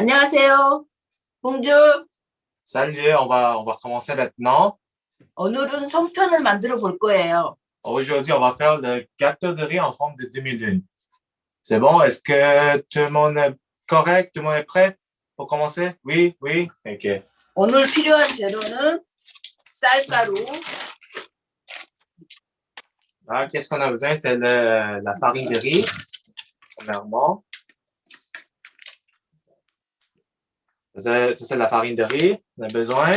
안녕하세요. 봉주, Salut, on va recommencer maintenant. 오늘은 송편을 만들어 볼 거예요. Aujourd'hui, on va faire le gâteau de riz en forme de demi-lune. C'est bon? Est-ce que tout le monde est correct? Tout le monde est prêt pour commencer? Oui, oui? OK. 오늘 필요한 재료는 쌀가루, Alors, qu'est-ce qu'on a besoin? C'est la farine de riz, premièrement. Ça, c'est la farine de riz. On a besoin.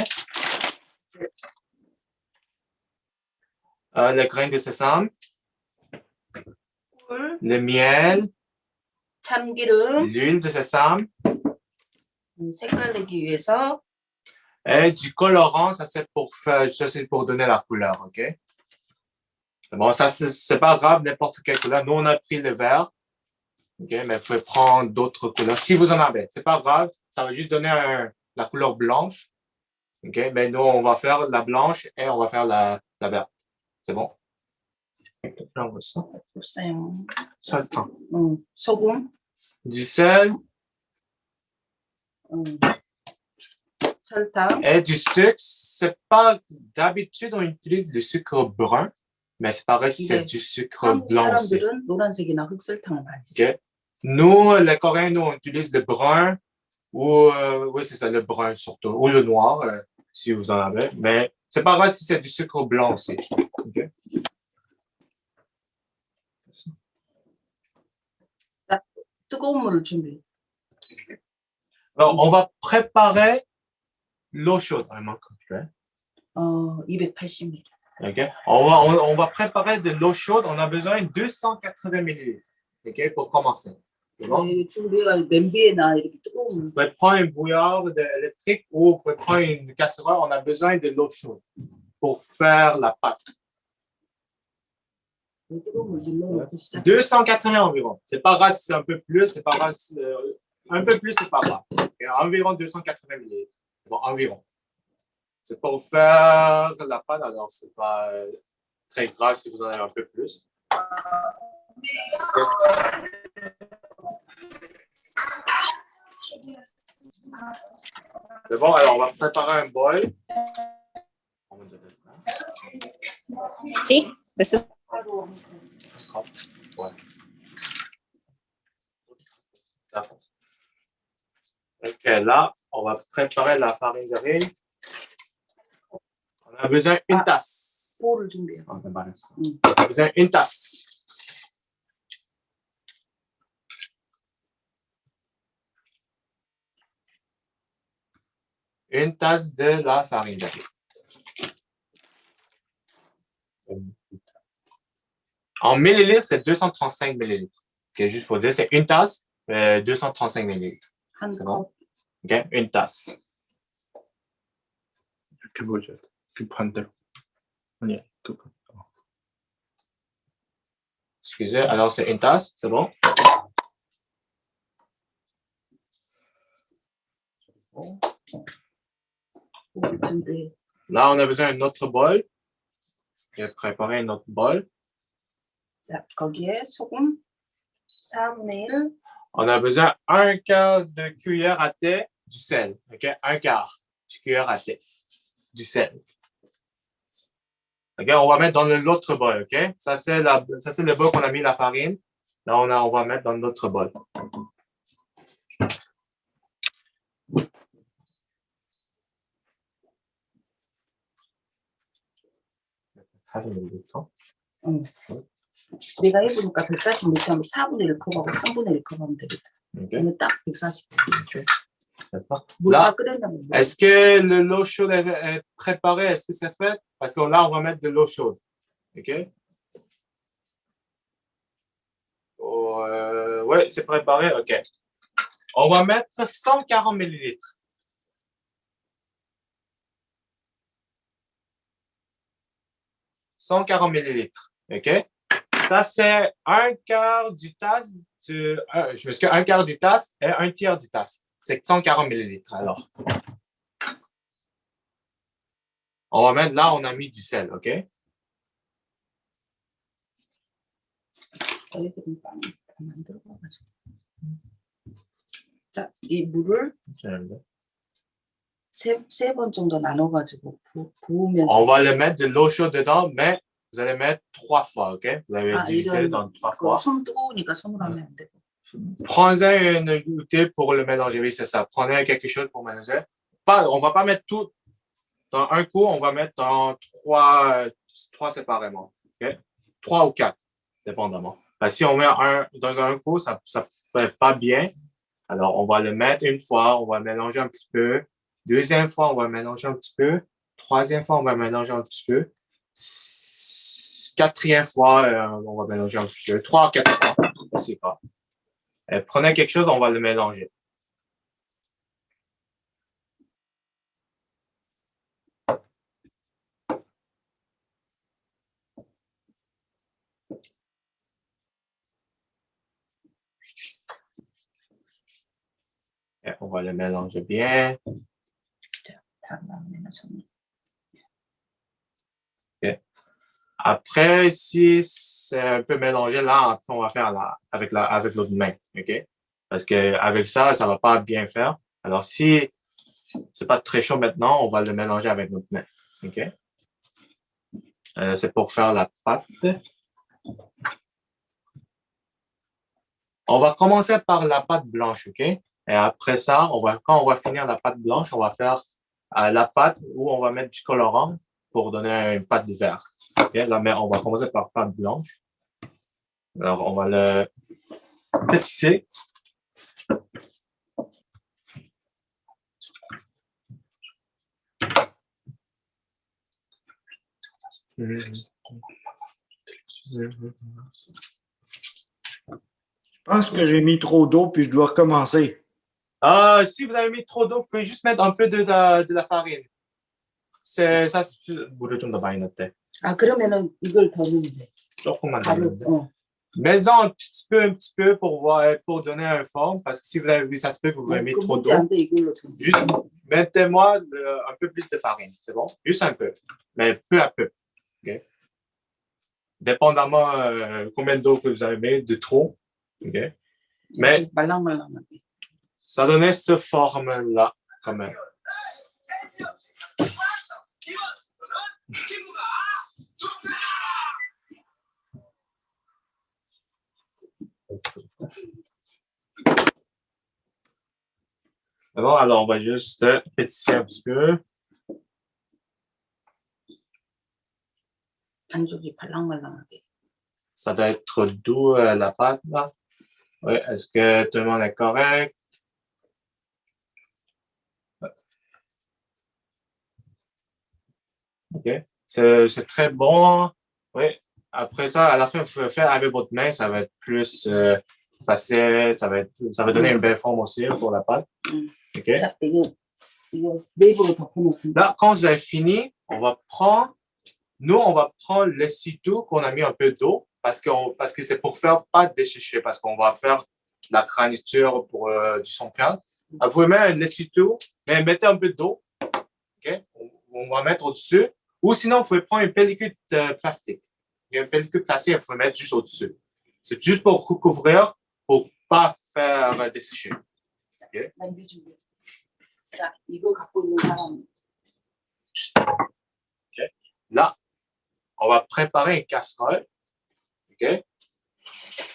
Le grain de sésame, 꿀, le miel, 참기름, l'huile de sésame 색깔 내기 위해서 et du colorant. Ça, c'est pour donner la couleur, OK? Bon, ça, c'est pas grave, n'importe quelle couleur. Nous, on a pris le vert. OK, mais vous pouvez prendre d'autres couleurs. Si vous en avez, c'est pas grave. Ça va juste donner la couleur blanche. OK, mais nous, on va faire la blanche et on va faire la verte. C'est bon? Là, on va ça. 없어요. 설탕. 소금, Du sel 설탕, et du sucre. C'est pas, d'habitude, on utilise le sucre brun, mais c'est pareil si c'est du sucre 한국 blanc aussi. 사람들은 노란색이나 흑설탕을 많이 써요. OK? Nous, les Coréens, nous, on utilise le brun ou, oui, c'est ça, le brun surtout, ou le noir, si vous en avez. Mais c'est pas grave si c'est du sucre blanc aussi. OK? 뜨거운 물을 준비해. Alors, on va préparer l'eau chaude, vraiment complet. 280ml. OK? On va préparer de l'eau chaude. On a besoin de 280 ml. OK? Pour commencer. C'est bon? 준비가 냄비에나 이렇게 뜨거운 물. Vous pouvez prendre une bouillarde électrique ou vous pouvez prendre une casserole. On a besoin de l'eau chaude pour faire la pâte. 280 environ. C'est pas grave si c'est un peu plus, c'est pas grave. Un peu plus, c'est pas grave. Okay? Environ 280 ml. Bon, environ. C'est pour faire la pâte, alors c'est pas très grave si vous en avez un peu plus. C'est bon, alors on va préparer un bol. Sí, this is Ouais. Ok, là, on va préparer la farine de riz. On a besoin d'une tasse. 볼을 준비해. On a besoin d'une tasse. Une tasse de la farine de riz. En millilitres, c'est 235 millilitres. Ok, juste pour dire, c'est une tasse, 235 millilitres. C'est bon? Ok, une tasse. 이렇게 보여줘야 돼. 그 반대로. 아니야, 그 Excusez, alors c'est une tasse, c'est bon? Là, on a besoin d'un autre bol. Je vais préparer un autre bol. 자, 거기에 소금 4분의 1. On a besoin un quart de cuillère à thé du sel. OK? Un quart de cuillère à thé du sel. OK? On va mettre dans l'autre bol. OK? Ça, c'est le bol qu'on a mis la farine. Là, on va mettre dans l'autre bol. Ça, j'ai mis le temps. 내가 해보니까 140 못하면 4분의 1 컵하고 3분의 1 컵하면 되겠다. 오늘 딱 140. Là, est-ce que l'eau chaude est préparée? Est-ce que c'est fait? Parce que là, on va mettre de l'eau chaude. OK? Oui, c'est préparé. OK. On va mettre 140 millilitres. OK? Ça, c'est un quart du tasse, je m'excuse, un quart du tasse et un tiers du tasse. C'est 140 millilitres, alors. On va mettre là, on a mis du sel, OK? 자, 이 물을 세 번 정도 나눠가지고 부으면서. On va le mettre de l'eau chaude dedans, mais vous allez mettre 3 fois, ok? Vous allez diviser dans 3 fois. 손 뜨거우니까 손으로 하면 안 되고. Prenez une goutée pour le mélanger. Oui, c'est ça. Prenez quelque chose pour mélanger. On va pas mettre tout dans un coup, on va mettre dans trois séparément. Okay? 3 ou 4, dépendamment. Si on met dans un coup, ça ne fait pas bien. Alors, on va le mettre une fois, on va mélanger un petit peu. Deuxième fois, on va mélanger un petit peu. Troisième fois, on va mélanger un petit peu. Quatrième fois, on va mélanger un petit peu. 3 ou 4 fois, c'est pas. Prenez quelque chose, on va le mélanger. Et on va le mélanger bien. Okay. Après, si c'est un peu mélangé, là, après, on va faire avec l'autre main. OK? Parce qu'avec ça, ça ne va pas bien faire. Alors, si c'est pas très chaud maintenant, on va le mélanger avec notre main. OK? C'est pour faire la pâte. On va commencer par la pâte blanche, OK? Et après ça, quand on va finir la pâte blanche, on va faire la pâte où on va mettre du colorant pour donner une pâte de vert. Okay? Là, mais on va commencer par pâte blanche. Alors, on va le pétisser. Je pense que j'ai mis trop d'eau puis je dois recommencer. Si vous avez mis trop d'eau, vous pouvez juste mettre un peu de la farine. Ça, 물을 좀 더 많이 넣대. 그러면은 이걸 더 넣으면 돼. 조금만 넣는데. Mets-en un petit peu pour donner une forme, parce que si vous avez vu, ça se peut que vous avez mis trop d'eau. Juste mettez-moi un peu plus de farine, c'est bon? Juste un peu, mais peu à peu. Okay? Dépendamment combien d'eau que vous avez mis, de trop. Okay? Mais ça donnait cette forme-là, quand même. Bon, alors on va juste pétisser un petit peu. Ça doit être doux la pâte là. Oui, est-ce que tout le monde est correct? OK. C'est très bon. Oui. Après ça, à la fin, vous pouvez faire avec votre main, ça va être plus facile. Ça va donner une belle forme aussi pour la pâte. OK. Là, quand vous avez fini, on va prendre l'essuie-tout qu'on a mis un peu d'eau parce que c'est pour faire pas déchicher, parce qu'on va faire la garniture pour du son-pian. Vous pouvez mettre l'essuie-tout, mais mettez un peu d'eau. OK? On va mettre au-dessus. Ou sinon, vous pouvez prendre une pellicule plastique. Il y a une pellicule plastique, vous pouvez mettre juste au-dessus. C'est juste pour recouvrir, pour pas faire dessécher. OK? Okay. Là, on va préparer une casserole. OK?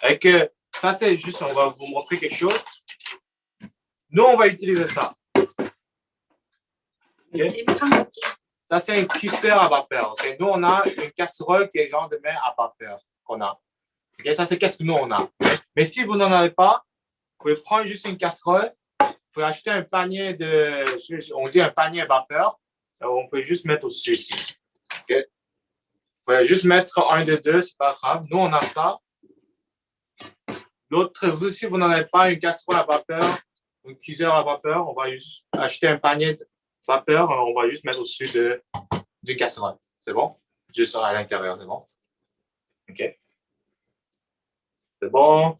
Et que ça, c'est juste, on va vous montrer quelque chose. Nous, on va utiliser ça. Okay? Ça, c'est un cuisseur à vapeur. Okay? Nous, on a une casserole qui est genre de main à vapeur qu'on a. Okay? Ça, c'est qu'est-ce que nous, on a. Mais si vous n'en avez pas, vous pouvez prendre juste une casserole. Vous pouvez acheter un panier on dit un panier à vapeur. On peut juste mettre au-dessus ici. Okay? Vous pouvez juste mettre un des deux, c'est pas grave. Nous, on a ça. L'autre, si vous n'en avez pas une casserole à vapeur, une cuiseur à vapeur, on va juste acheter un panier de vapeur, on va juste mettre au-dessus d'une casserole. C'est bon? Juste à l'intérieur, c'est bon? OK. C'est bon?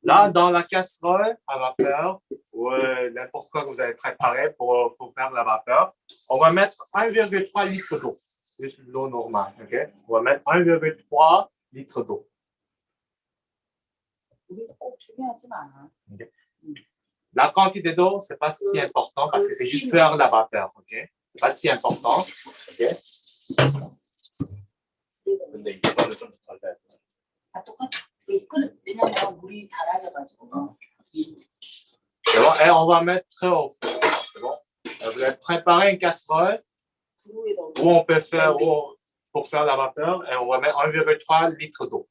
Là, dans la casserole à vapeur, ou n'importe quoi que vous allez préparer pour faire la vapeur. On va mettre 1,3 litres d'eau. Juste l'eau normale, OK? On va mettre 1,3 litres d'eau. 우리 꼭 중요하진 않아. La quantité d'eau, c'est pas si important parce que c'est juste faire la vapeur, OK? C'est pas si important, OK? 근데 이거는 좀 덜 돼. 아, 똑같아. 왜냐면 물이 달아져가지고. C'est bon? Et on va mettre au feu. C'est bon? Vous allez préparer une casserole où on peut faire pour faire la vapeur et on va mettre 1,3 litres d'eau.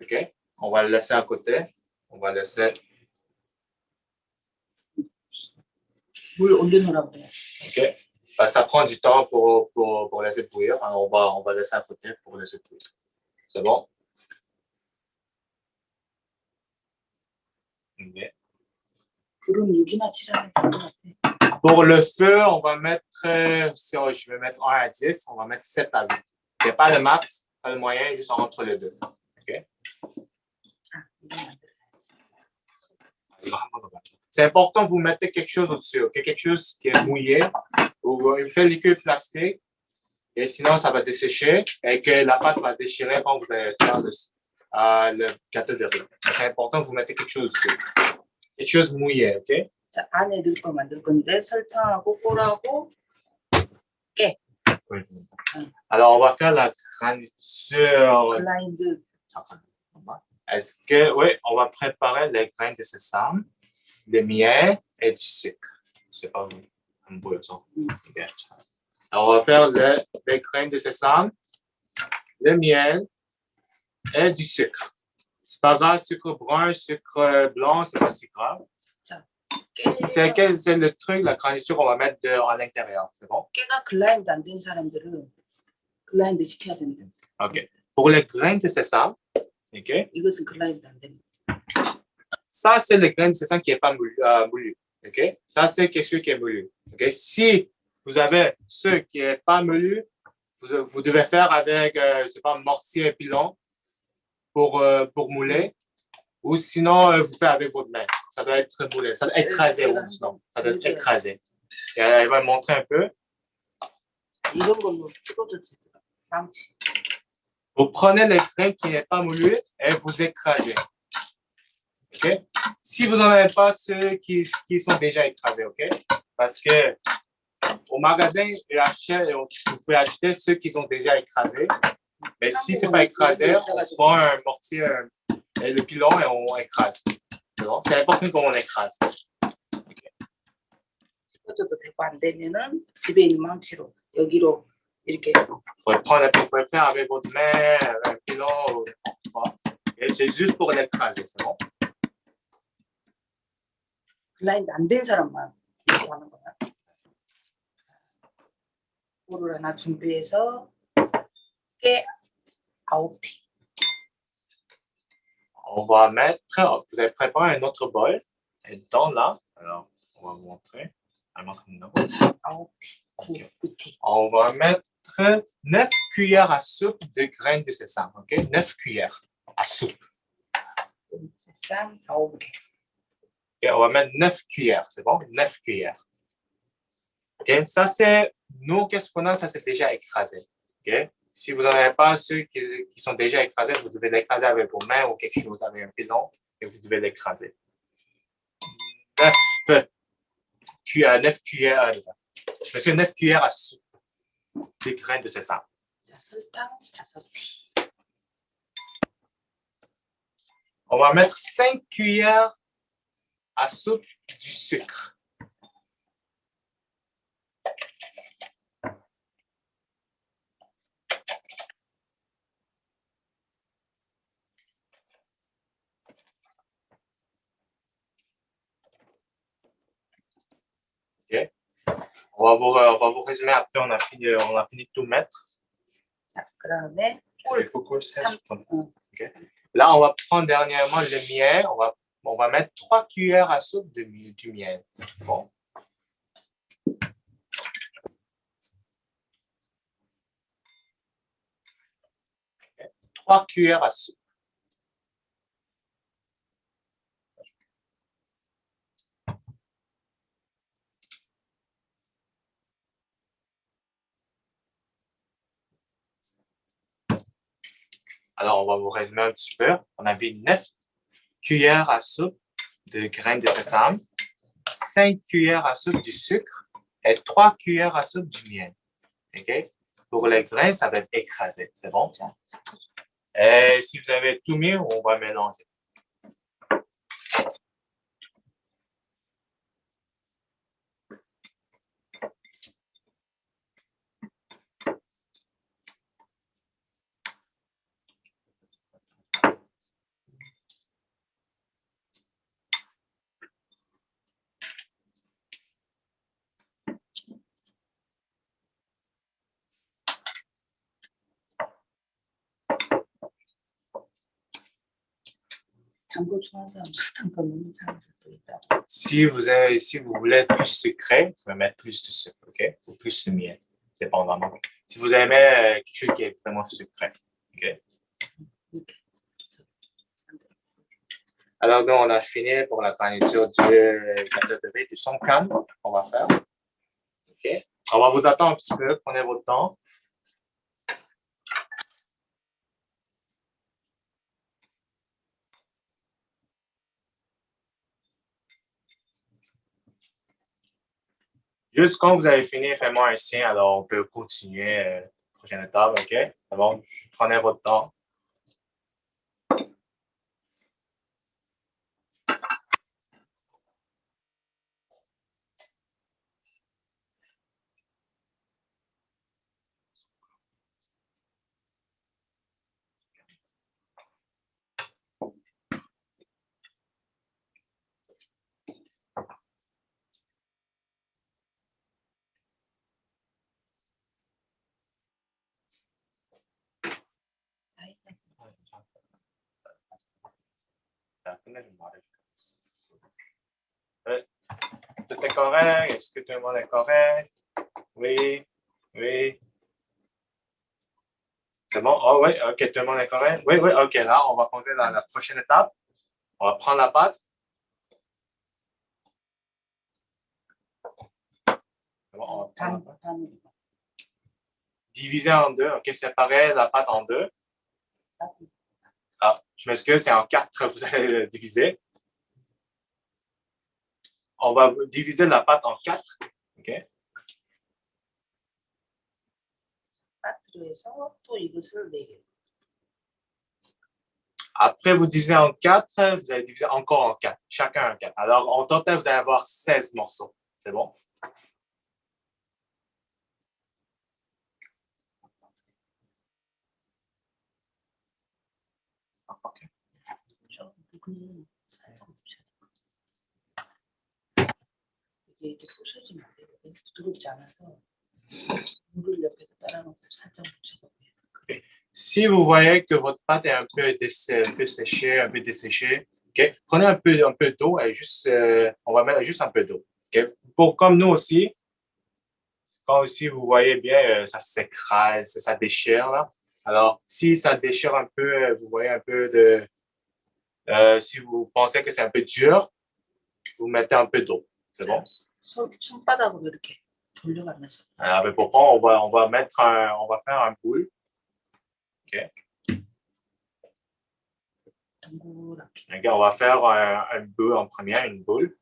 OK? On va le laisser à côté. On va laisser. 물 올려놓으라고 그래. OK? Ça prend du temps pour laisser bouillir. Alors on va laisser à côté pour laisser bouillir. C'est bon? OK. 불은 6이나 7하면 될것 같아. Pour le feu, on va mettre, je vais mettre 1 à 10, on va mettre 7 à 8. Il n'y a pas le max, pas le moyen, juste entre les deux. OK? C'est important que vous mettez quelque chose au-dessus, okay? Quelque chose qui est mouillé ou une pellicule plastique, et sinon ça va dessécher et que la pâte va déchirer quand vous allez faire le gâteau de riz. C'est important que vous mettez quelque chose au-dessus. Quelque chose mouillé, OK? 자, 안에 넣을 거 만들 건데 설탕하고 꿀하고 깨. Oui. Alors, on va faire la garniture. 블라인드. Est-ce que, oui, on va préparer les grains de sésame, le miel et du sucre. C'est pas un bouillon. Alors, on va faire les grains de sésame, le miel et du sucre. C'est pas grave, sucre brun, sucre blanc, c'est pas si grave. C'est le truc, la garniture qu'on va mettre à l'intérieur. C'est bon? 깨가 글라인드 안 된 사람들은 글라인드 시켜야 됩니다. OK. Pour les grains de sésame, OK? 이것은 글라인드 안 됩니다. Ça, c'est le grain de sésame qui n'est pas moulu. OK? Ça, c'est quelque chose qui est moulu. OK? Si vous avez ce qui n'est pas moulu, vous devez faire avec, je sais pas, mortier et pilon pour mouler. Ou sinon, vous faites avec votre main. Ça doit être moulé. Ça doit être écrasé. Non, ça doit être écrasé. Et elle va montrer un peu. 이런 걸로 찍어도 돼. 망치. Vous prenez les grains qui n'est pas moulu et vous écrasez. OK? Si vous n'en avez pas ceux qui sont déjà écrasés, OK? Parce que au magasin, vous pouvez acheter ceux qui sont déjà écrasés. Mais si ce n'est pas écrasé, on prend un mortier et le pilon et on écrase. C'est important qu'on écrase. 찍어줘도 되고 안 되면은 집에 있는 망치로 여기로 이렇게. Vous pouvez faire avec votre main, un pilon, ou n'importe quoi. Et c'est juste pour l'écraser, c'est bon? 블라인드 안 된 사람만 이렇게 하는 거야. 볼을 하나 준비해서 깨 9티. On va mettre, vous allez préparer un autre bol. Et dans là, alors, on va vous montrer. On va mettre 9 cuillères à soupe de graines de sésame. OK? 9 cuillères à soupe. sésame 9개. Okay, on va mettre 9 cuillères. C'est bon? 9 cuillères. OK? Ça, c'est, nous, qu'est-ce qu'on a? Ça, c'est déjà écrasé. OK? Si vous n'en avez pas ceux qui sont déjà écrasés, vous devez l'écraser avec vos mains ou quelque chose, avec un pilon, et vous devez l'écraser. 9 cuillères, je me suis 9 cuillères à soupe des graines de sésame. On va mettre 5 cuillères à soupe du sucre. OK. On va vous résumer après, on a fini de tout mettre. 그다음에 Okay. Là, on va prendre dernièrement le miel. On va mettre 3 cuillères à soupe du miel. Bon. Okay. 3 cuillères à soupe. Alors, on va vous résumer un petit peu. On avait 9 cuillères à soupe de graines de sésame, 5 cuillères à soupe du sucre et 3 cuillères à soupe du miel. OK? Pour les grains, ça va être écrasé. C'est bon? Et si vous avez tout mis, on va mélanger. 단거 좋아하는 사람, 단거 먹는 사람들도 있다. Si vous voulez être plus sucré, vous pouvez mettre plus de sucre, OK? Ou plus de miel, dépendamment. Si vous aimez quelque chose qui est vraiment sucré, OK? 이렇게. Alors, nous, on a fini pour la garniture du riz du son calme qu'on va faire. OK? On va vous attendre un petit peu, prenez votre temps. Juste quand vous avez fini, faites-moi un signe, alors on peut continuer prochaine étape, OK? C'est bon? Prenez votre temps. Tout est correct? Est-ce que tout le monde est correct? Oui, oui. C'est bon? Ah oui, OK, tout le monde est correct? Oui, oui, OK, là, on va passer dans la prochaine étape. On va prendre la pâte. C'est bon, on va prendre la pâte. Diviser en deux, OK, séparer la pâte en deux. Ah, je m'excuse, c'est en 4, vous allez le diviser. On va diviser la pâte en 4, OK? 파트로 해서 또 이것을 4개. Après, vous divisez en 4, vous allez diviser encore en 4, chacun en 4. Alors, en total, vous allez avoir 16 morceaux. C'est bon? OK. 물은 살짝 묻혀야 돼. 이게 부서지면 안 되거든. 부드럽지 않아서 물을 옆에다 따라놓고 살짝 묻혀보고. Si vous voyez que votre pâte est un peu séchée, un peu desséchée, OK? Prenez un peu d'eau et juste, on va mettre juste un peu d'eau. OK? Comme nous aussi, quand aussi vous voyez bien, ça s'écrase, ça déchire là. Alors, si ça déchire un peu, vous voyez un peu de... si vous pensez que c'est un peu dur, vous mettez un peu d'eau. C'est bon? 손바닥으로 이렇게 돌려가면서. Alors, mais pourquoi on va faire un boule. OK. 동그랗게. OK, on va faire un boule en première, une boule.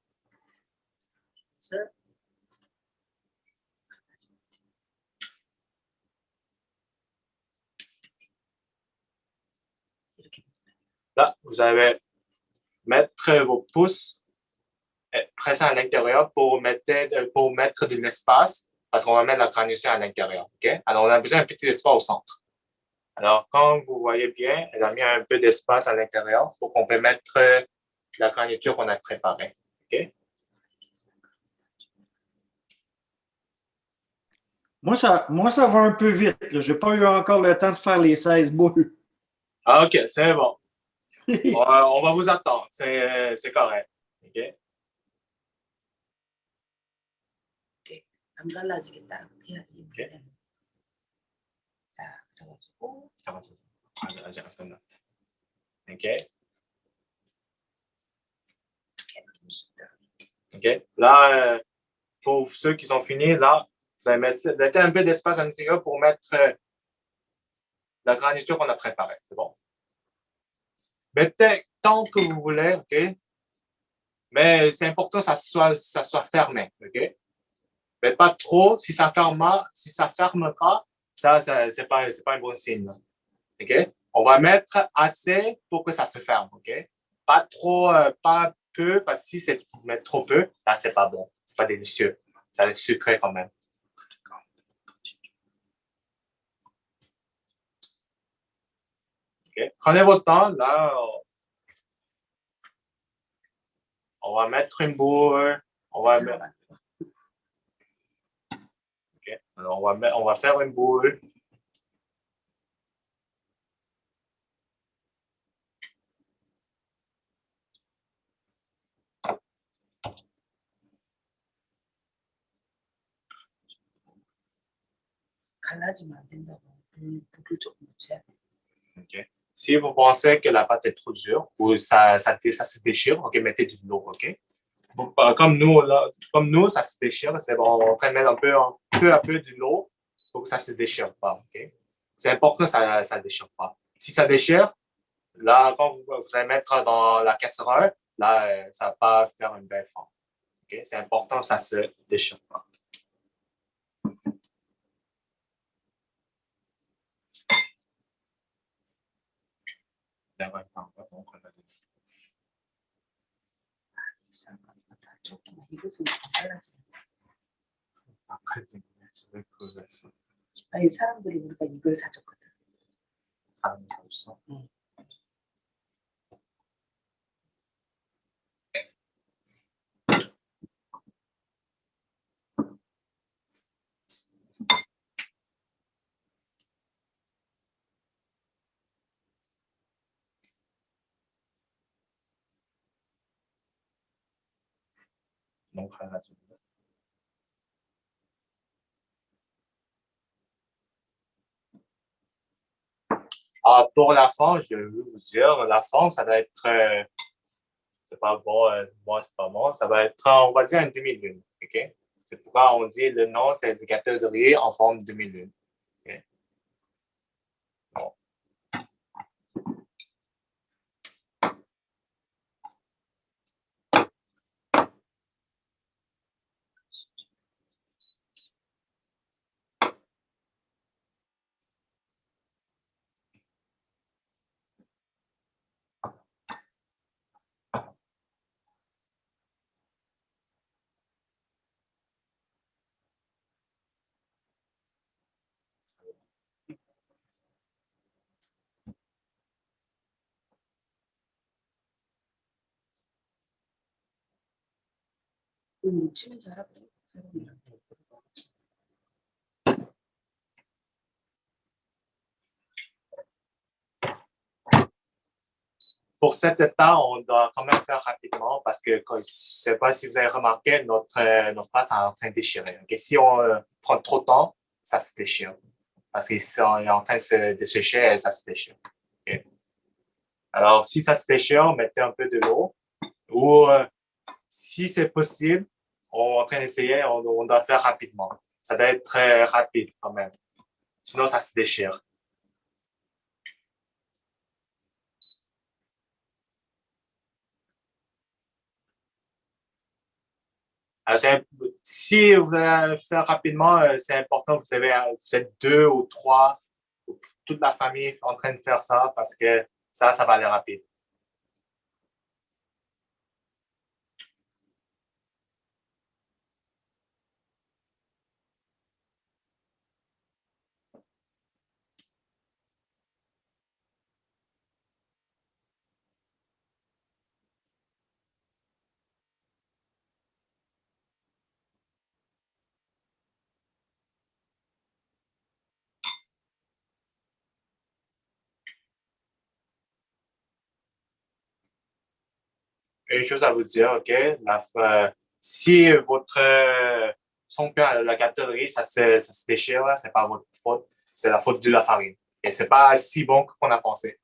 Là, vous allez mettre vos pouces pressés à l'intérieur pour mettre de l'espace parce qu'on va mettre la granulation à l'intérieur. OK? Alors, on a besoin d'un petit espace au centre. Alors, quand vous voyez bien, elle a mis un peu d'espace à l'intérieur pour qu'on peut mettre la garniture qu'on a préparée. OK? Moi, ça va un peu vite. Je n'ai pas eu encore le temps de faire les 16 boules. Ah, OK, c'est bon. On va vous attendre. C'est correct. OK? 안 갈라지게 딱 해야지. 자, 그래가지고. 아직 안 끝났다. OK? OK? Là, pour ceux qui sont finis, là, vous allez mettre un peu d'espace à l'intérieur pour mettre la garniture qu'on a préparée. C'est bon? Mettez tant que vous voulez, OK? Mais c'est important que ça soit fermé, OK? Mais pas trop. Si ça ferme pas, c'est pas un bon signe. OK? On va mettre assez pour que ça se ferme, OK? Pas trop, pas peu, parce que si c'est mettre trop peu, là, c'est pas bon. C'est pas délicieux. Ça va être sucré quand même. OK? Prenez votre temps. Là, on va mettre une boule. On va mettre, OK? Alors, on va faire une boule. 갈라지면 안 된다고. 물을 조금 넣어야 돼. OK? Si vous pensez que la pâte est trop dure ou ça se déchire, OK, mettez de l'eau, OK? Comme nous, ça se déchire, c'est bon, on traîne un peu à peu de l'eau pour que ça se déchire pas, OK? C'est important que ça ne déchire pas. Si ça déchire, là, quand vous allez mettre dans la casserole, là, ça ne va pas faire une belle forme, OK? C'est important que ça se déchire pas. 조금 이것은 좀 갈라지. 아니 사람들이 우리가 이걸 사줬거든. 없어. 응. 너무 갈라지고. Ah, pour la forme, je veux vous dire, la forme, ça doit être, c'est pas bon, moi, c'est pas bon, ça va être, on va dire, une demi-lune, OK? C'est pourquoi on dit le nom, c'est le gâteau de riz en forme de demi-lune. OK? Bon. 묻히면서 하라 그래. 사람이랑. Pour cet état, on doit quand même faire rapidement parce que je ne sais pas si vous avez remarqué, notre pâte est en train de déchirer. Okay? Si on prend trop de temps, ça se déchire. Parce qu'il est en train de sécher et ça se déchire. Okay? Alors, si ça se déchire, mettez un peu de l'eau. Ou si c'est possible, on est en train d'essayer, on doit faire rapidement. Ça doit être très rapide quand même. Sinon, ça se déchire. Alors, si vous allez faire rapidement, c'est important, vous êtes deux ou trois, ou toute la famille en train de faire ça parce que ça va aller rapide. Une chose à vous dire, OK? Si votre son pain, la gâterie, ça se déchire, c'est pas votre faute, c'est la faute de la farine. Et c'est pas si bon qu'on a pensé.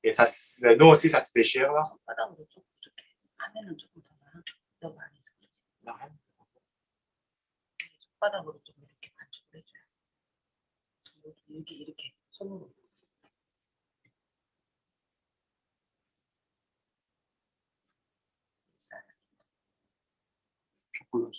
Et ça, nous aussi, ça se déchire, là. 손바닥으로 조금 이렇게 하면은 조금 더 나아. 더 많이 해서 그러지. 손바닥으로 좀 이렇게 반죽을 해줘야 돼. 이렇게 손으로. 초콜릿.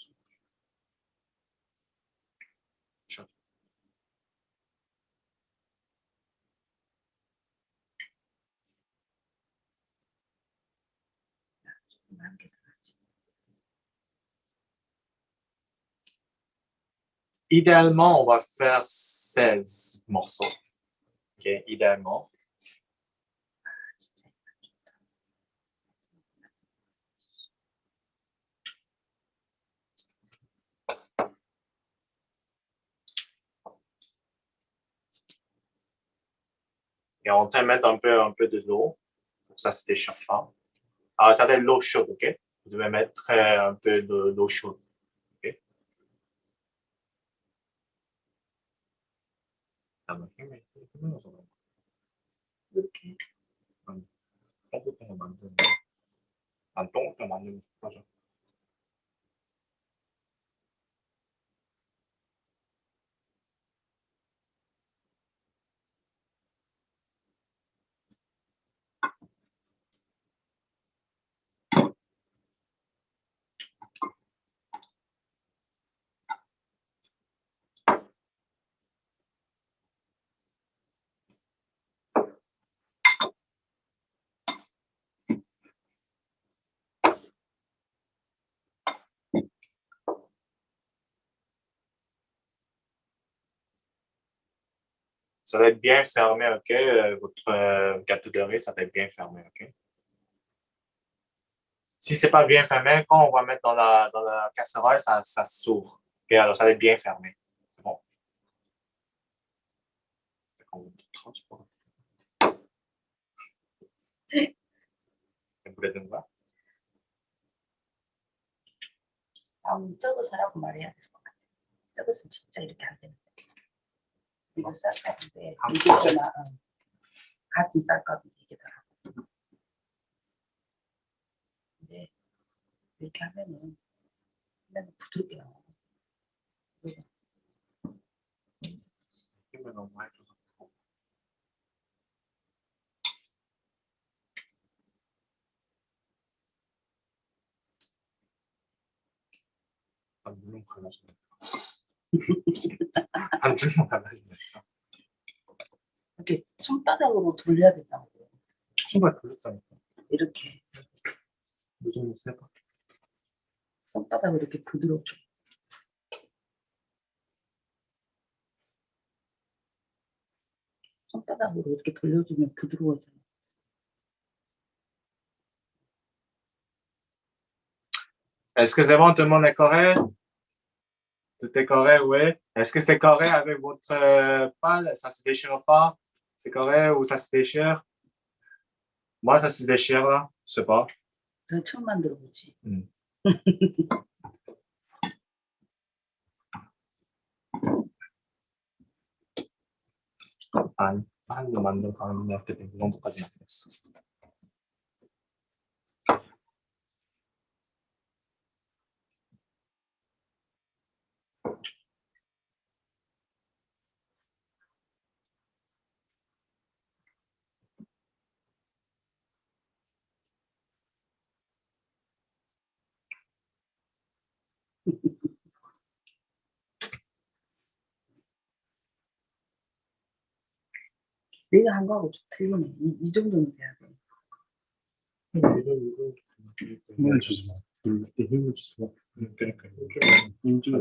한개 더 하지. Idéalement, on va faire 16 morceaux. OK, idéalement. Et on va mettre un peu de l'eau pour que ça ne se déchire pas. Alors, ça doit être l'eau chaude, OK? Vous devez mettre un peu de l'eau chaude. OK? 이렇게 안 동그랗게 만들면 좋죠. Ça doit être bien fermé, OK? Votre gâteau doré, ça doit être bien fermé, OK? Si c'est pas bien fermé, quand on va mettre dans la casserole, ça s'ouvre. OK? Alors, ça doit être bien fermé. C'est bon? On va tout transporter. Vous voulez de voir? 저거 사라고 말해야 될 것 같아. 저것은 진짜 이렇게 안 되는데. 이거 쌀값인데 이게 좀 같은 쌀값인데 이게 더라고. 근데 이렇게 하면은 그냥 부드럽게 나와. 힘을 너무 많이 줘서. 물론 갈라지네. 반줄만 갈라지네. 이렇게 손바닥으로 돌려야 된다고. 신발 돌렸다니까. 이렇게 요즘 세봐. 손바닥으로 이렇게 부드럽게. 손바닥으로 이렇게 돌려주면 부드러워져. Est-ce que c'est bon, tout le monde est correct? Tout est correct, oui. Est-ce que c'est correct avec votre pâte? Ça ne se déchire pas? C'est correct ou ça se déchire? Moi, ça se déchire, là. Je sais pas. 더 처음 만들어 보지. 아니, 한도 만들어 가는 때 이 정도까지는 안 됐어. 내가 한 거하고 좀 틀리네. 이 정도는 돼야 돼. 힘을 주지 마. 누를 때 힘을 주지 마. 그러니까. 힘 주지.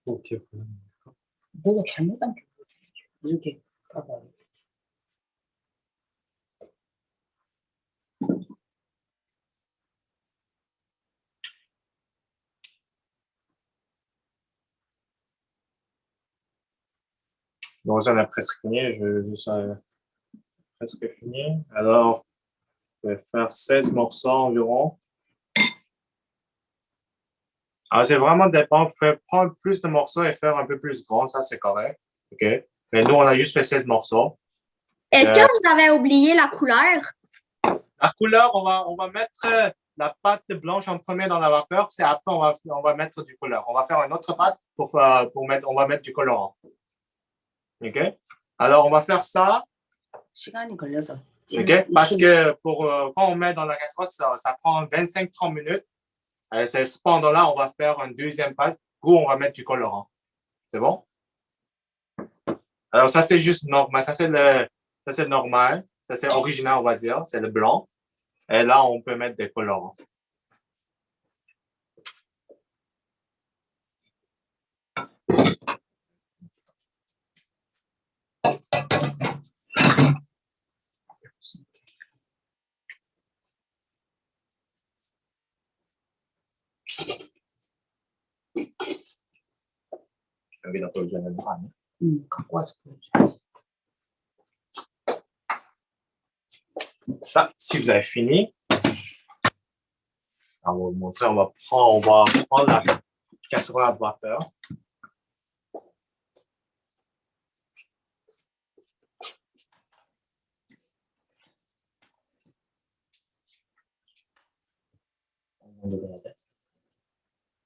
어떻게 너가 잘못한 게 이렇게 봐봐. Donc, ça, on a presque fini. Presque fini. Alors, je vais faire 16 morceaux environ. Alors, c'est vraiment dépend. Vous pouvez prendre plus de morceaux et faire un peu plus grand. Ça, c'est correct. OK? Mais nous, on a juste fait 16 morceaux. Est-ce que vous avez oublié la couleur? La couleur, on va mettre la pâte blanche en premier dans la vapeur. C'est après, on va mettre du couleur. On va faire une autre pâte on va mettre du colorant. OK? Alors, on va faire ça. 시간이 걸려서 OK? Parce que quand on met dans la casserole, ça prend 25-30 minutes. Cependant là, on va faire une deuxième pâte où on va mettre du colorant. C'est bon? Alors, ça, c'est juste normal. Ça, c'est normal. Ça, c'est original, on va dire. C'est le blanc. Et là, on peut mettre des colorants. 갖고 와서 보여줘. Ça, si vous avez fini, on va vous montrer, on va prendre la casserole à vapeur.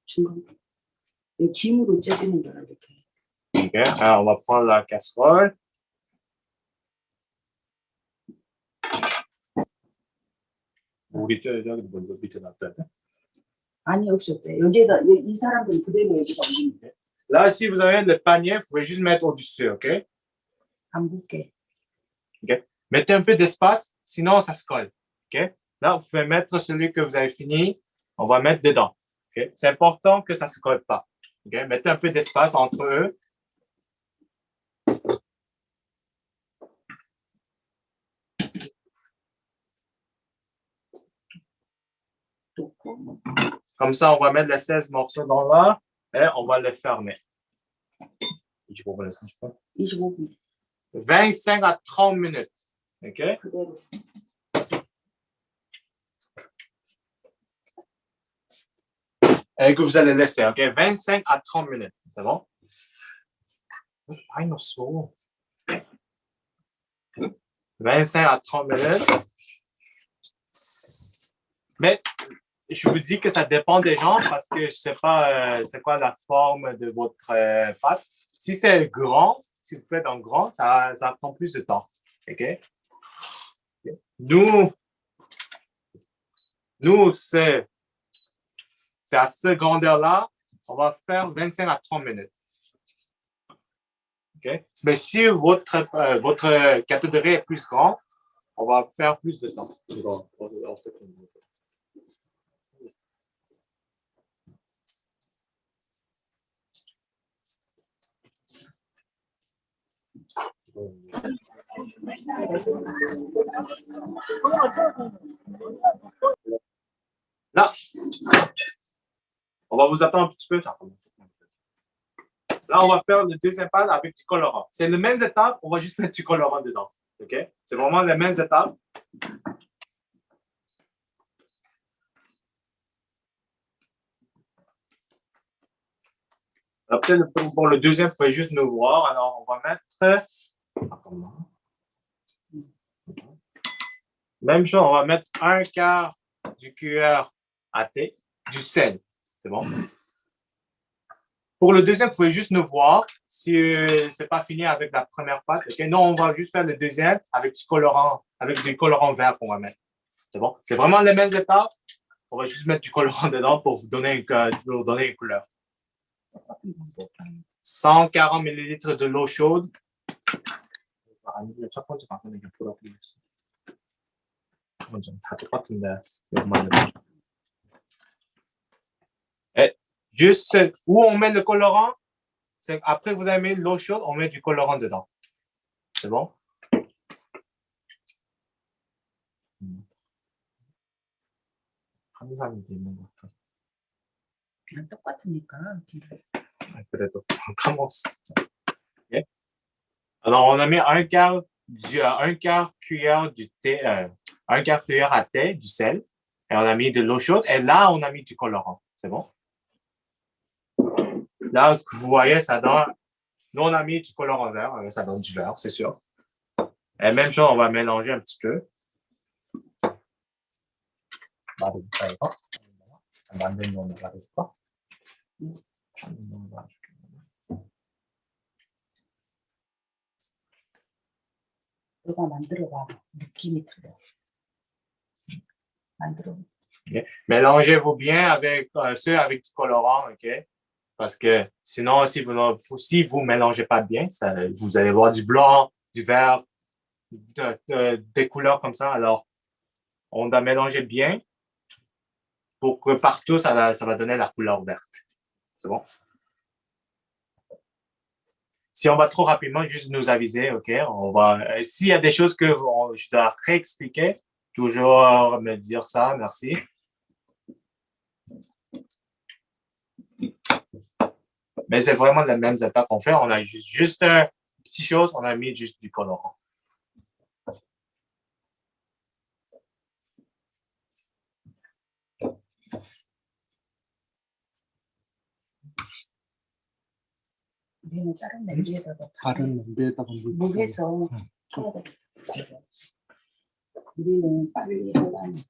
중간. 이 김으로 쪄지는 거라 이렇게. OK, alors on va prendre la casserole. 아니 없었대. 이 사람들이 그대로 여기다 올리는데. Là, si vous avez le panier, vous pouvez juste mettre au-dessus, OK? 안 붙게. Mettez un peu d'espace, sinon ça se colle. OK? Là, vous pouvez mettre celui que vous avez fini. On va mettre dedans. OK? C'est important que ça ne se colle pas. OK? Mettez un peu d'espace entre eux. Comme ça, on va mettre les 16 morceaux dans là et on va les fermer. 25분. 25 à 30 minutes. OK? 그대로. Et que vous allez laisser. OK? 25 à 30 minutes. C'est bon? 25 à 30 minutes. Mais je vous dis que ça dépend des gens parce que je ne sais pas c'est quoi la forme de votre pâte. Si c'est grand, si vous faites en grand, ça prend plus de temps. OK? Nous c'est à cette grandeur-là, on va faire 25 à 30 minutes. OK? Mais si votre gâteau de riz est plus grand, on va faire plus de temps. Là, on va vous attendre un petit peu. Là, on va faire le deuxième pas avec du colorant. C'est les mêmes étapes, on va juste mettre du colorant dedans. OK? C'est vraiment les mêmes étapes. Après, pour le deuxième, vous pouvez juste nous voir. Alors, on va mettre... Même chose, on va mettre un quart du cuillère à thé, du sel. C'est bon? Pour le deuxième, vous pouvez juste nous voir si ce n'est pas fini avec la première pâte. Okay? Non, on va juste faire le deuxième avec du colorant vert qu'on va mettre. C'est bon? C'est vraiment les mêmes étapes. On va juste mettre du colorant dedans pour vous donner une couleur. 140 ml de l'eau chaude. Et juste où on met le colorant, c'est après vous avez mis l'eau chaude, on met du colorant dedans. C'est bon? 그냥 똑같으니까. 그래도 commence. Okay. Alors on a mis un quart cuillère du thé, un quart cuillère à thé du sel et on a mis de l'eau chaude et là on a mis du colorant. C'est bon? Là vous voyez ça donne. Nous on a mis du colorant vert, ça donne du vert, c'est sûr. Et même chose, on va mélanger un petit peu. 너가 만들어봐. 느낌이 틀려. 만들어. Mélangez-vous bien avec ceux avec du colorant, OK? Parce que sinon, si vous mélangez pas bien, vous allez voir du blanc, du vert, des couleurs comme ça. Alors, on doit mélanger bien pour que partout, ça va donner la couleur verte. C'est bon? Si on va trop rapidement, juste nous aviser, OK? S'il y a des choses que je dois réexpliquer, toujours me dire ça, merci. Mais c'est vraiment les mêmes étapes qu'on fait. On a juste une petite chose, on a mis juste du colorant. 우리는 다른 냄비에다가 다른 냄비에다가 물 해서 해야 돼. 우리는 빨리 하려면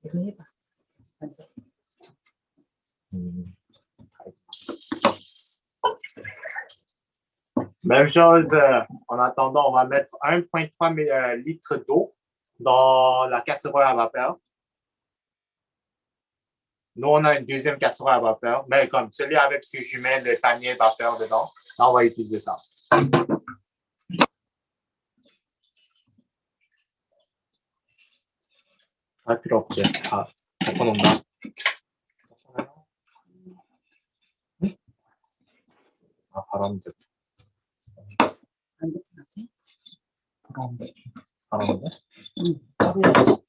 이거 해봐. Même chose, en attendant, on va mettre 1,3 litres d'eau dans la casserole à vapeur. Nous, on a une deuxième casserole à vapeur, mais comme celui avec ce que je mets le panier vapeur dedans, là, on va utiliser ça. 필요 없지. 다 덮어놓는다. 바로 하면 돼. 안 돼? 바로 하면 돼? 응, 바로 해야지.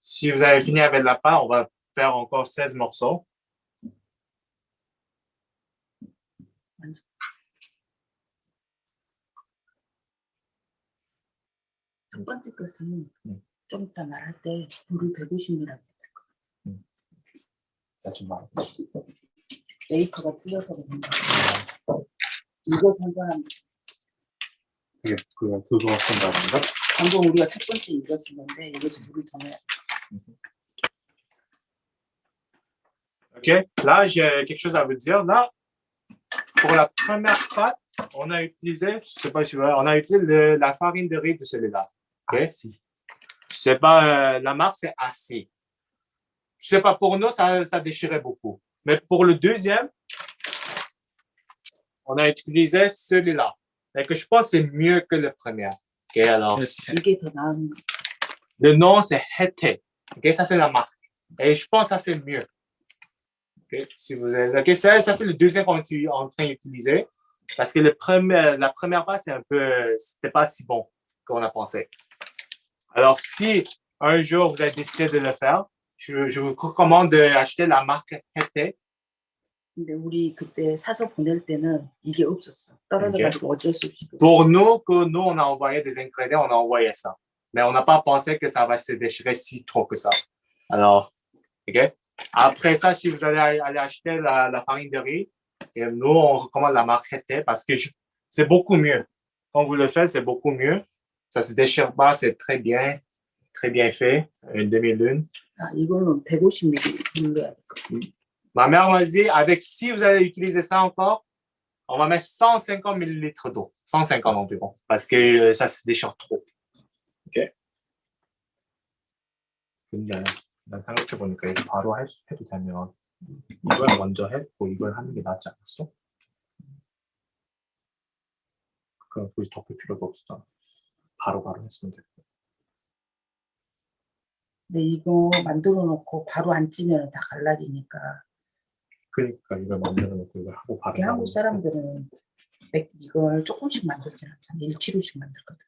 Si vous avez fini avec la pâte, on va faire encore 16 morceaux. 첫 번째 것은 좀 이따 말할 때 불을 150ml 좀 말해. 메이커가 틀려서 그런가. 이거 상관합니다. 그거 쓴다는가? 방금 우리가 첫 번째 이거 쓴 건데 여기서 물을 더 넣어야 돼. OK, là, j'ai quelque chose à vous dire. Là, pour la première pâte, on a utilisé, je sais pas si vous voyez, on a utilisé la farine de riz de celui-là. OK? C'est pas, la marque, c'est Assis. Je sais pas, pour nous, ça déchirait beaucoup. Mais pour le deuxième, on a utilisé celui-là. Et que je pense que c'est mieux que le premier. OK, alors, 이게 더 나은 le nom, c'est Hete. OK, ça, c'est la marque. Et je pense que ça, c'est mieux. OK, si vous avez, OK, ça c'est le deuxième qu'on est en train d'utiliser. Parce que la première pâte, c'était pas si bon qu'on a pensé. Alors, si un jour vous avez décidé de le faire, je vous recommande d'acheter la marque Hete. 근데 우리 그때 사서 보낼 때는 이게 없었어. 떨어져가지고 어쩔 수 없이. Pour nous, on a envoyé des ingrédients, on a envoyé ça. Mais on n'a pas pensé que ça va se déchirer si trop que ça. Alors, OK? Après ça, si vous allez aller acheter la farine de riz, et nous, on recommande la marque Hete parce que c'est beaucoup mieux. Quand vous le faites, c'est beaucoup mieux. Ça se déchire pas, c'est très bien fait. Une demi-lune. 아, 이거는 150ml 넣어야 될 것 같아. Ma mère m'a dit, si vous allez utiliser ça encore, on va mettre 150 ml d'eau. 150 environ. Parce que ça se déchire trop. OK? 근데 난 생각해보니까 이거 바로 해도 되면 이걸 먼저 했고 이걸 하는 게 낫지 않았어? 그럼 굳이 덮을 필요도 없었잖아. 바로 했으면 됐고. 근데 이거 만들어 놓고 바로 안 찌면 다 갈라지니까. 그러니까 이걸 만들어 놓고 이걸 하고 바로. 한국 사람들은 이걸 조금씩 만들지 않잖아. 1kg씩 만들거든.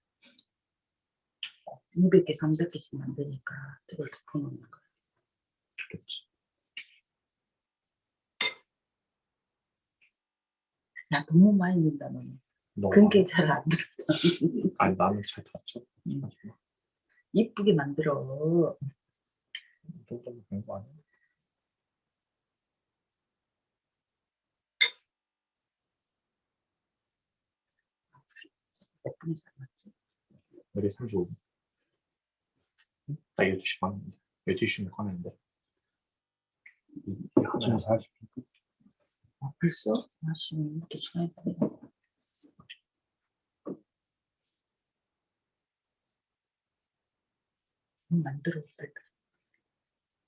200개, 300개씩 만드니까 이걸 덮어놓는 거야. 그렇지. 야, 너무 많이 넣는다, 너는. 그게 잘 안 들어. 아니, 나는 잘 탔죠. 이쁘게 만들어. 이 정도면 된 거 아니야? 몇 분에 삶았지? 우리 35분. 12시 반인데. 12시면 가는데. 지금 40분. 벌써? 아쉬운 이렇게 시간이 빨리 가. 만들어 볼까?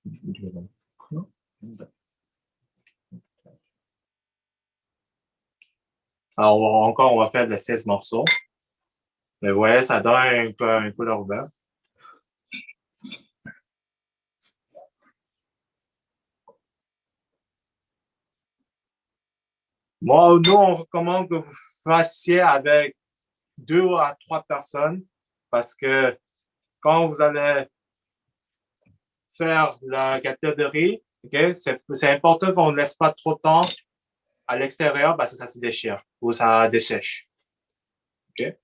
이게 너무 크나? Alors, encore, on va faire les 16 morceaux. Mais vous voyez, ça donne un peu une couleur verte. Moi, nous, on recommande que vous fassiez avec 2 à 3 personnes parce que quand vous allez faire la gâteau de riz, okay, c'est important qu'on ne laisse pas trop de temps à l'extérieur parce que ça se déchire ou ça dessèche. OK?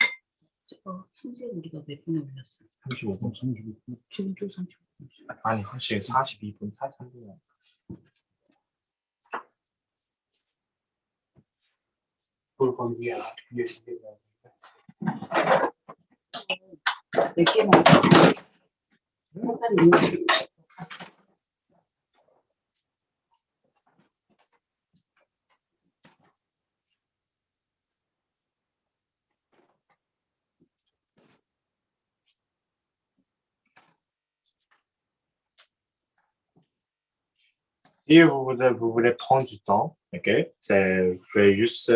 선생 우리가 몇 분에 올렸어? 35분. 지금도 35분. 아니, 지금 42분, 43분. 볼 건지야. 몇 개만. 색깔이 있는 Si vous voulez prendre du temps, OK? Vous pouvez juste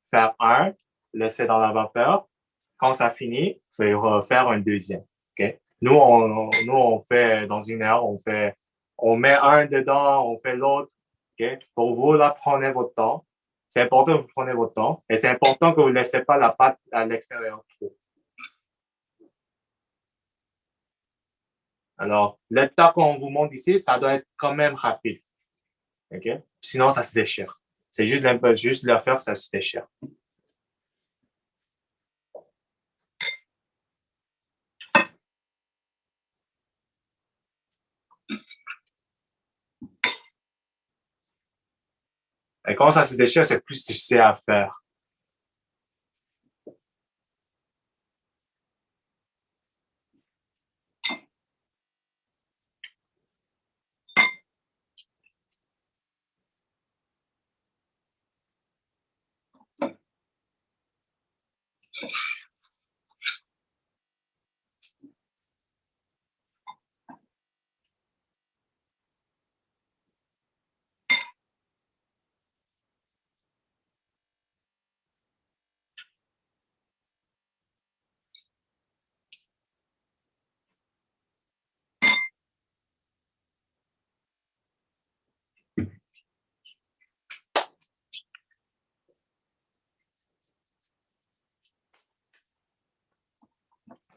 faire un, laisser dans la vapeur. Quand ça finit, vous pouvez refaire un deuxième. OK? Nous, on fait dans 1 heure, on met un dedans, on fait l'autre. OK? Pour vous, là, prenez votre temps. C'est important que vous preniez votre temps. Et c'est important que vous ne laissez pas la pâte à l'extérieur trop. Alors, l'état qu'on vous montre ici, ça doit être quand même rapide. OK? Sinon, ça se déchire. C'est juste de le faire, ça se déchire. Et quand ça se déchire, c'est plus difficile à faire.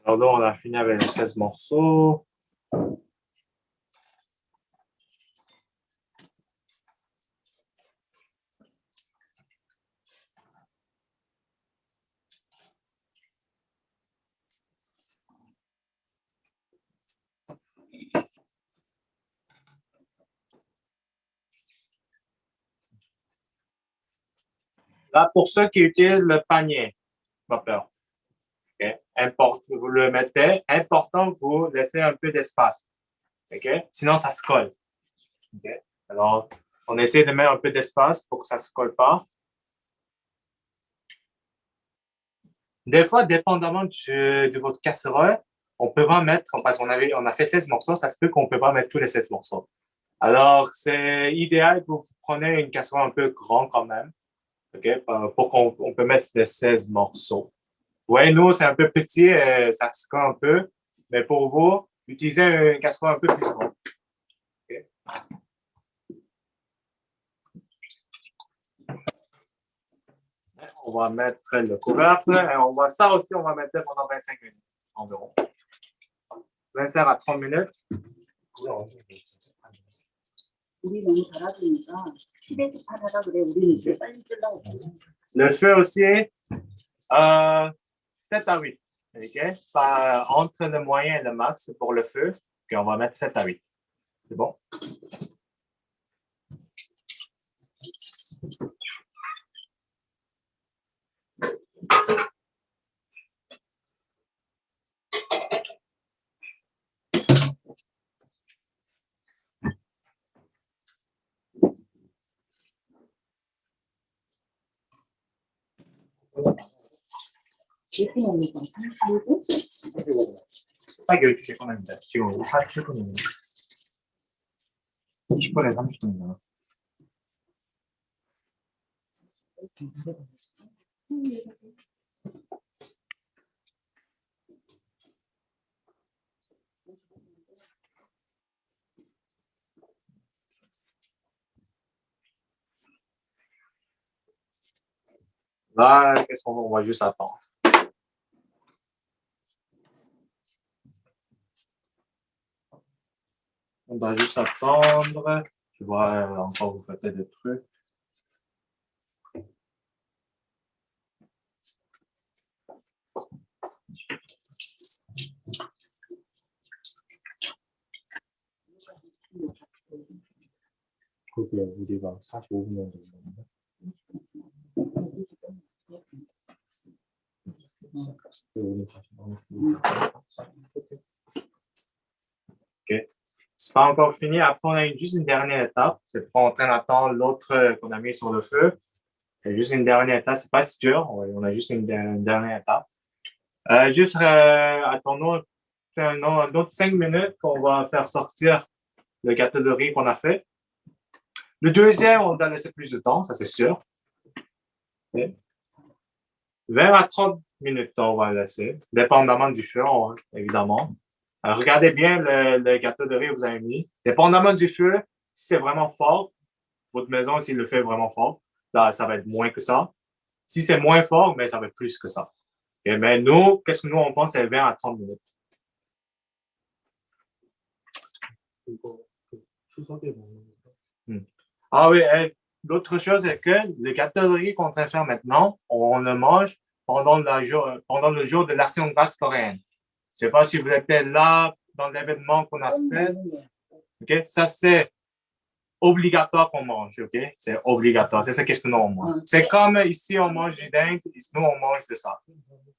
Alors là, on a fini avec les 16 morceaux. Là, pour ceux qui utilisent le panier, pas peur. Okay? Vous le mettez, important que vous laissez un peu d'espace. Okay? Sinon, ça se colle. Okay? Alors, on essaie de mettre un peu d'espace pour que ça ne se colle pas. Des fois, dépendamment de votre casserole, on peut pas mettre, parce qu'on a fait 16 morceaux, ça se peut qu'on ne peut pas mettre tous les 16 morceaux. Alors, c'est idéal que vous preniez une casserole un peu grande quand même, okay? Pour qu'on peut mettre les 16 morceaux. Oui, nous, c'est un peu petit, ça se colle un peu, mais pour vous, utilisez une casserole un peu plus grande. Okay? On va mettre le couvercle et ça aussi, on va mettre pendant 25 minutes environ. 25 à 30 minutes. 우리 너무 잘하니까 시댁 하다가 그래 우리는 이제 빨리 쓰려고. Le feu aussi, 7 à 8. Okay? Entre le moyen et le max pour le feu, puis on va mettre 7 à 8. C'est bon? 이렇게 먹는 건 35분? 딱 12시에 꺼냈는데 지금 47분이네. 20분에 30분이잖아. Là, qu'est-ce qu'on va? On va juste attendre. On va juste attendre. Je vois encore vous faites des trucs. 그게 우리가 45분 정도 있는데. Ok. C'est pas encore fini. Après, on a juste une dernière étape. C'est pas en train d'attendre l'autre qu'on a mis sur le feu. C'est juste une dernière étape. C'est pas si dur. On a juste une dernière étape. Juste attendons un autre 5 minutes qu'on va faire sortir le gâteau de riz qu'on a fait. Le deuxième, on doit laisser plus de temps, ça c'est sûr. Okay. 20 à 30 minutes, on va laisser, dépendamment du feu, évidemment. Regardez bien le gâteau de riz que vous avez mis. Dépendamment du feu, si c'est vraiment fort, votre maison, si le feu est vraiment fort, là, ça va être moins que ça. Si c'est moins fort, mais ça va être plus que ça. Okay. Mais nous, qu'est-ce que nous, on pense, c'est 20 à 30 minutes. Ah oui, l'autre chose est que le gâteau de riz qu'on est en train de faire maintenant, on le mange pendant le jour de l'Action de grâce coréenne. Je ne sais pas si vous étiez là dans l'événement qu'on a fait. Okay? Ça, c'est obligatoire qu'on mange. Okay? C'est obligatoire. C'est ça qu'est-ce que nous, on mange. C'est comme ici, on mange du dingue, nous, on mange de ça.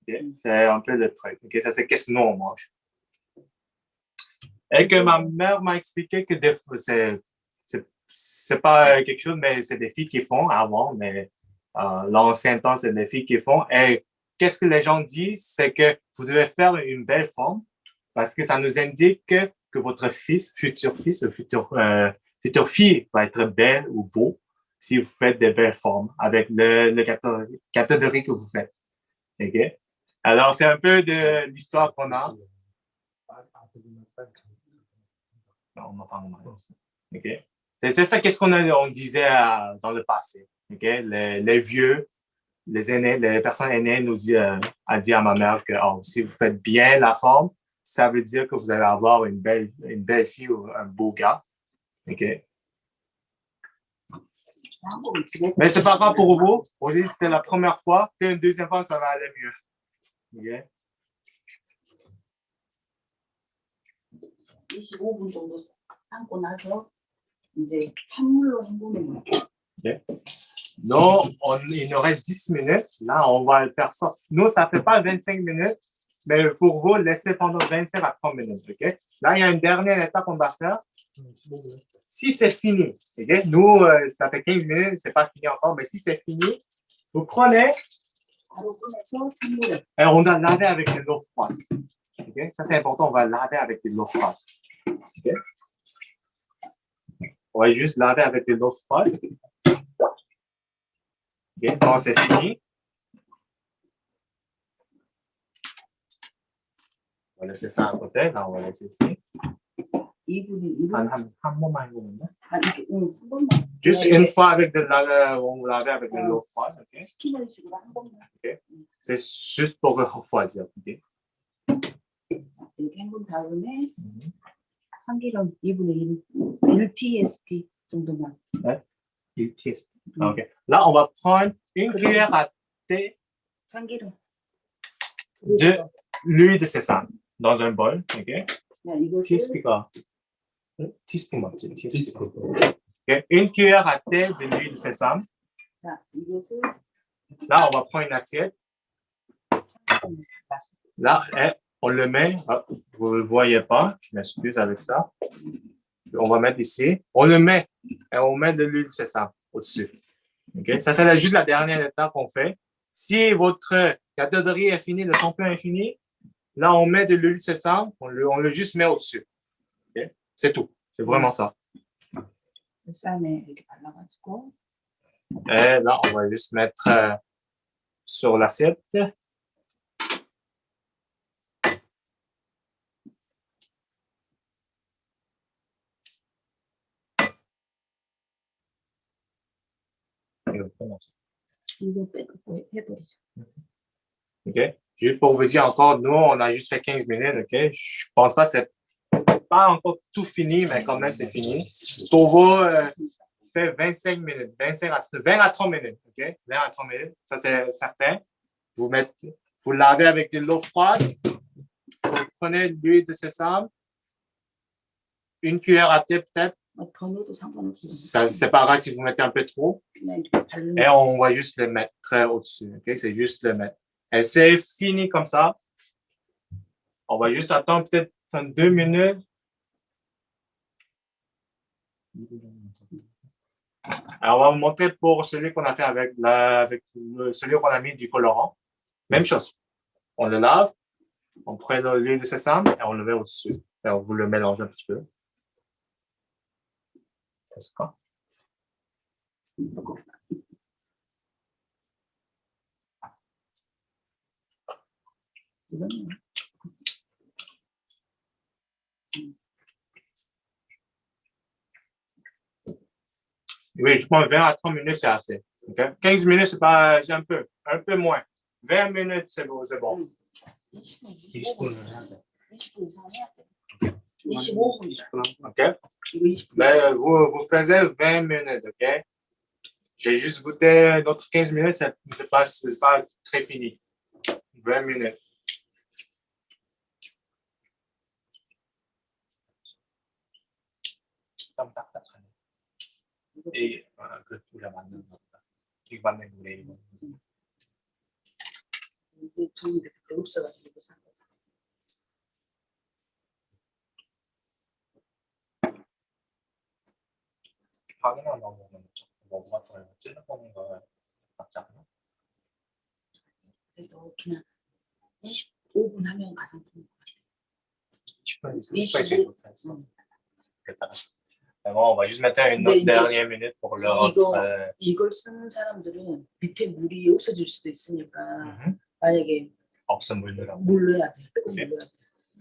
Okay? C'est un peu le truc. Okay? Ça, c'est qu'est-ce que nous, on mange. Et que ma mère m'a expliqué que c'est pas quelque chose, mais c'est des filles qui font avant, mais l'ancien temps, c'est des filles qui font. Et qu'est-ce que les gens disent? C'est que vous devez faire une belle forme parce que ça nous indique que votre futur fils, future fille va être belle ou beau si vous faites des belles formes avec le gâteau de riz que vous faites. Okay? Alors, c'est un peu de l'histoire qu'on a. Non, on n'a pas okay? C'est ça qu'est-ce on disait dans le passé. Okay? Les vieux, les aînés, les personnes aînées a dit à ma mère que si vous faites bien la forme, ça veut dire que vous allez avoir une belle fille ou un beau gars. Okay? Mais c'est pas grave pour vous. Aujourd'hui, c'était la première fois. Une deuxième fois, ça va aller mieux. Okay? 25분 정도 삶고 나서 이제 찬물로 헹구는 거예요. Okay. Donc, il nous reste 10 minutes. Là, on va le faire sortir. Nous, ça ne fait pas 25 minutes, mais pour vous, laissez pendant 25 à 30 minutes. Okay? Là, il y a une dernière étape qu'on va faire. Si c'est fini, okay? Nous, ça fait 15 minutes, ce n'est pas fini encore, mais si c'est fini, vous prenez et on va laver avec de l'eau froide. Okay? Ça, c'est important, on va laver avec de l'eau froide. Okay? On va juste laver avec de l'eau froide. Okay? Quand c'est fini, on va laisser ça à côté. Là, on va laisser ici. Juste une fois avec on laver avec de l'eau froide. Okay? Okay? C'est juste pour refroidir. Okay? 이렇게 헹군 다음에 참기름 2분의 1 TSP 정도만. Ouais. 1 TSP. Okay. Là, on va prendre une cuillère à thé 참기름. de l'huile de sésame dans un bol. Okay? 자, 이것을 TSP가 teaspoon 맞지? teaspoon. Okay. Une cuillère à thé de l'huile de sésame. 자, 이것을 Là, on va prendre une assiette. Là, on le met, vous ne le voyez pas, je m'excuse avec ça. On va mettre ici. On le met et on met de l'huile de sésame au-dessus. Okay? Ça, c'est juste la dernière étape qu'on fait. Si votre gâteau de riz est fini, le tampon est fini, là, on met de l'huile de sésame, on le juste met au-dessus. Okay? C'est tout. C'est vraiment ça. 쌈에 이렇게 발라가지고 Et là, on va juste mettre sur l'assiette. 이거 빼고 해버리죠. OK? Juste pour vous dire encore, nous, on a juste fait 15 minutes, OK? Je pense pas que c'est pas encore tout fini, mais quand même, c'est fini. Pour vous, fait 25 minutes, 20 à 30 minutes, OK? 20 à 30 minutes, ça c'est certain. Vous lavez avec de l'eau froide. Vous prenez l'huile de sésame. Une cuillère à thé peut-être. 더 넣어도 상관없어요. Ça, c'est pas grave si vous mettez un peu trop. 그냥 이렇게 바르면 Et on va juste le mettre au-dessus, OK? C'est juste le mettre. Et c'est fini comme ça. On va juste attendre peut-être 2 minutes. Alors, on va vous montrer pour celui qu'on a fait avec celui qu'on a mis du colorant. Même chose. On le lave, on prend l'huile de sésame et on le met au-dessus. Et on vous le mélange un petit peu. Est-ce que? 이거는 Oui, je pense 20 à 30 minutes, c'est assez. Okay? 15 minutes, c'est un peu moins. 20 minutes, c'est bon. 20분, 25분 해야 돼. 20분 이상 해야 돼. 25분. OK? 이거 20분. Ben, vous faisiez 20 minutes, OK? J'ai juste goûté d'autres 15 minutes, c'est pas très fini. 20 minutes. Et 그 둘다 맞는 거다. 이거 맞는 거래 이거. 이게 좋은데 그때 없어가지고 이거 산 거죠. 파기만 먹으면 뭐 같은 거 찔러 먹는 거 맞지 않나? 그래도 그냥 25분 하면 가장 좋은 것 같아요. 20분 제일 좋다 했어. 됐다. Bon, on va juste mettre une autre dernière minute pour le rendre. 이걸 쓰는 사람들은 밑에 물이 없어질 수도 있으니까 만약에 없으면 물 넣으라고. 물 넣어야 돼. 뜨거운 물 넣어야 돼.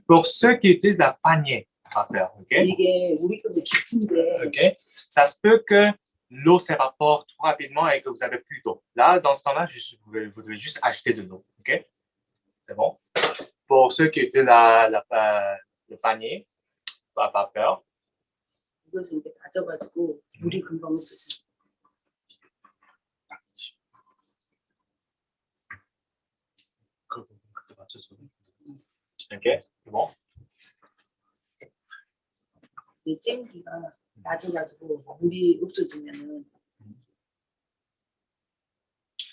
Pour ceux qui utilisent la panier à faire, OK? 이게 우리 것도 깊은데 OK? Ça se peut que l'eau s'évapore trop rapidement et que vous avez plus d'eau. Là, dans ce temps-là, vous devez juste acheter de l'eau, OK? C'est bon? Pour ceux qui utilisent le panier à vapeur, 이것을 이렇게 다져가지고 물이 금방 없어져. OK? C'est bon? 이 잼기가 낮아가지고 물이 없어지면은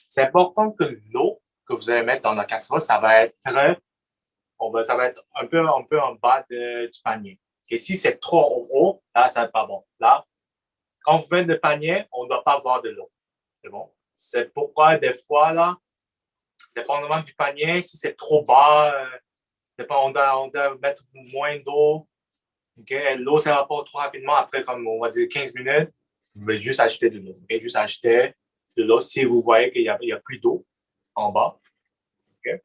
C'est important que l'eau que vous allez mettre dans la casserole, ça va être un peu en bas du panier. Et si c'est trop haut, là, ça va être pas bon. Là, quand vous faites le panier, on ne doit pas avoir de l'eau. C'est bon? C'est pourquoi des fois, là, dépendamment du panier, si c'est trop bas, on doit mettre moins d'eau. Okay? L'eau s'évapore trop rapidement. Après, comme on va dire 15 minutes, vous pouvez juste acheter de l'eau. Okay? Juste acheter de l'eau si vous voyez qu'il n'y a plus d'eau en bas. Okay?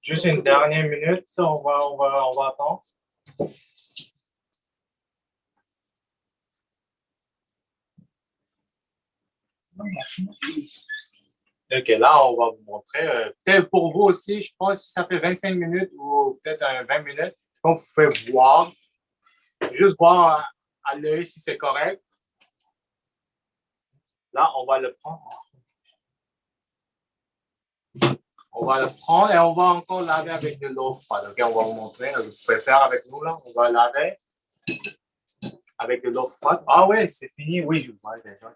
Juste une dernière minute, on va attendre. OK, là, on va vous montrer. Peut-être pour vous aussi, je pense que si ça fait 25 minutes ou peut-être 20 minutes, je pense que vous pouvez voir, juste voir à l'œil si c'est correct. Là, on va le prendre. On va le prendre et on va encore laver avec de l'eau froide. OK, on va vous montrer. Vous pouvez faire avec nous, là. On va laver avec de l'eau froide. Ah ouais, c'est fini. Oui, je vois déjà.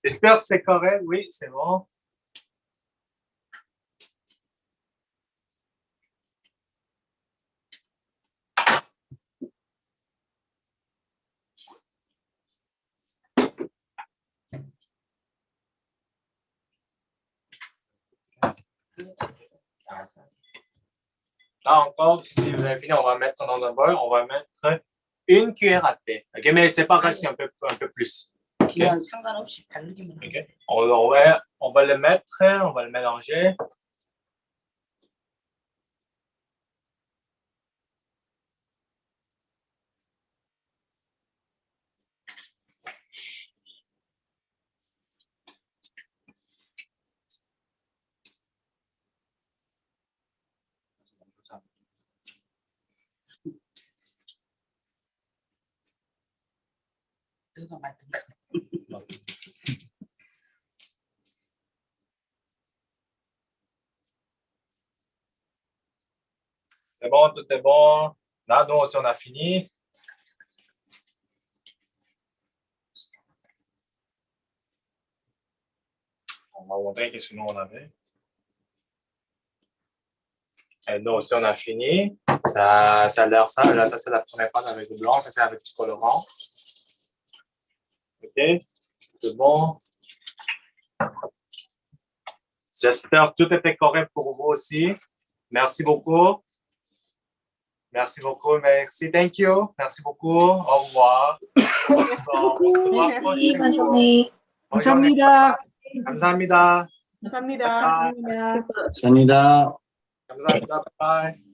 J'espère que c'est correct. Oui, c'est bon. Là encore, si vous avez fini, on va mettre dans un bol, on va mettre une cuillère à thé. OK, mais c'est pas grave si un peu plus. 기왕 상관없이 바르기만 하면 OK. 돼. On va le mettre, on va le mélanger. 너가 만든 거. C'est bon, tout est bon. Là, nous aussi, on a fini. On va montrer qu'est-ce que nous, on avait. Et nous aussi, on a fini. Ça a l'air ça. Là, ça, c'est la première pâte avec le blanc. Ça, c'est avec du colorant. OK. C'est bon. J'espère que tout était correct pour vous aussi. Merci beaucoup. Merci beaucoup. Merci. Thank you. Merci beaucoup. Au revoir. On se revoit Merci, prochainement. bonne journée. Bonne journée. 감사합니다. 감사합니다. 감사합니다. 감사합니다. 감사합니다. Bye.